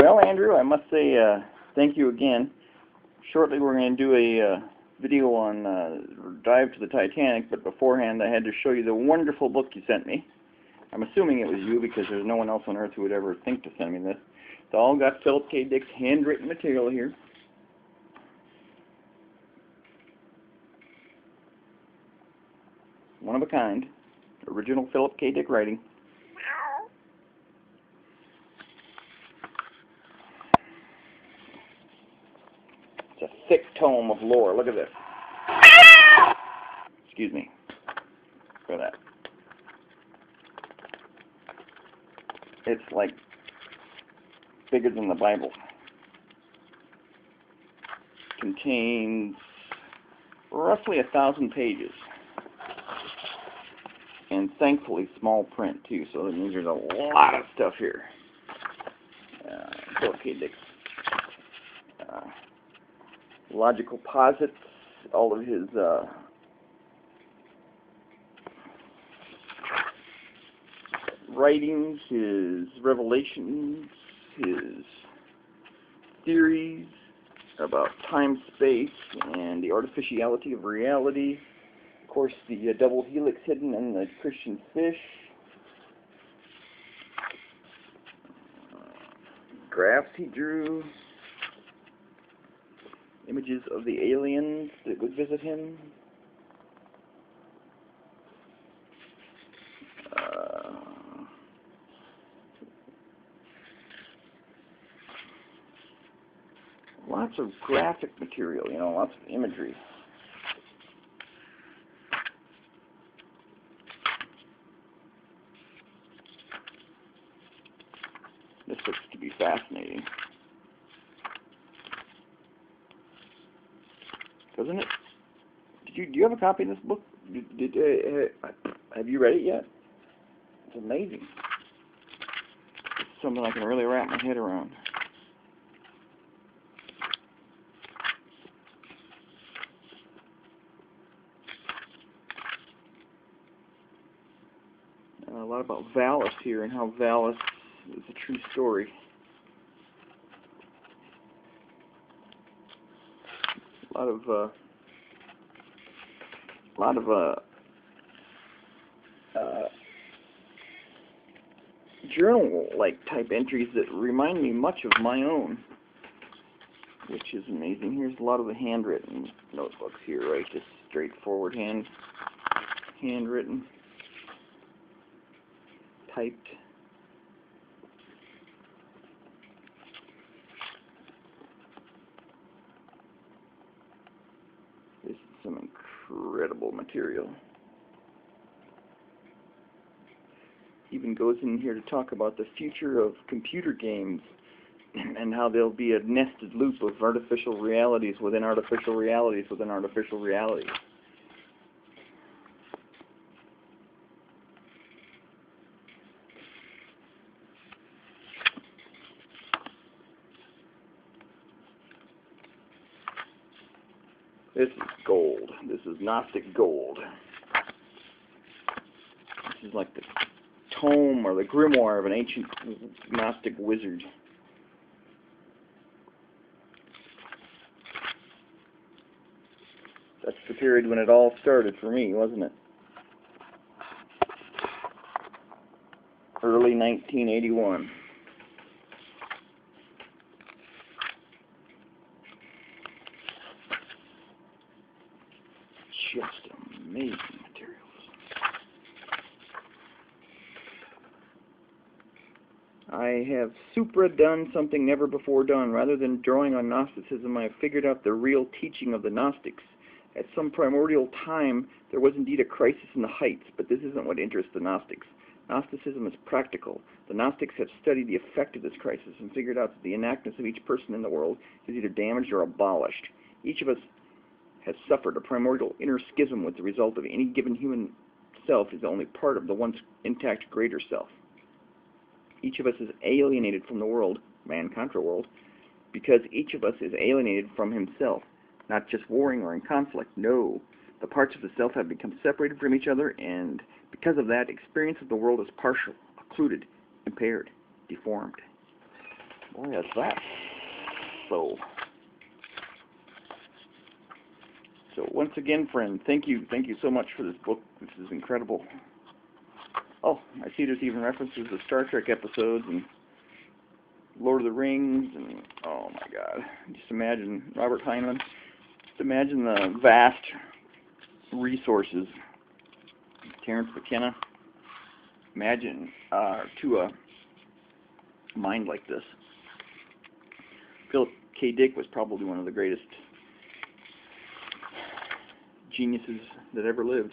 Well, Andrew, I must say thank you again. Shortly we're going to do a video on Dive to the Titanic, but beforehand I had to show you the wonderful book you sent me. I'm assuming it was you because there's no one else on earth who would ever think to send me this. It's all got Philip K. Dick's handwritten material here. One of a kind. Original Philip K. Dick writing. It's a thick tome of lore. Look at this. Excuse me for that. It's like bigger than the Bible. Contains roughly 1,000 pages. And thankfully small print too, so that means there's a lot of stuff here. Philip K. Dick's logical posits, all of his writings, his revelations, his theories about time, space, and the artificiality of reality. Of course, the double helix hidden in the Christian fish. Graphs he drew. Images of the aliens that would visit him. Lots of graphic material, you know, lots of imagery. This looks to be fascinating, doesn't it? Do you have a copy of this book? Have you read it yet? It's amazing. It's something I can really wrap my head around. A lot about Valis here and how Valis is a true story. A lot of journal-like type entries that remind me much of my own, which is amazing. Here's a lot of the handwritten notebooks here, right? Just straightforward handwritten, typed. This is some incredible material. Even goes in here to talk about the future of computer games and how there'll be a nested loop of artificial realities within artificial realities within artificial realities. This is gold. This is Gnostic gold. This is like the tome or the grimoire of an ancient Gnostic wizard. That's the period when it all started for me, wasn't it? Early 1981. Just amazing materials. I have supra-done something never before done. Rather than drawing on Gnosticism, I have figured out the real teaching of the Gnostics. At some primordial time, there was indeed a crisis in the heights, but this isn't what interests the Gnostics. Gnosticism is practical. The Gnostics have studied the effect of this crisis and figured out that the enactness of each person in the world is either damaged or abolished. Each of us has suffered a primordial inner schism with the result of any given human self is only part of the once intact greater self. Each of us is alienated from the world, man contra world, because each of us is alienated from himself, not just warring or in conflict. No, the parts of the self have become separated from each other, and because of that, experience of the world is partial, occluded, impaired, deformed. Boy, that's that. So once again, friend, thank you so much for this book. This is incredible. Oh, I see there's even references to Star Trek episodes and Lord of the Rings, and oh my God, just imagine Robert Heinlein. Just imagine the vast resources. Terrence McKenna. Imagine to a mind like this. Philip K. Dick was probably one of the greatest geniuses that ever lived.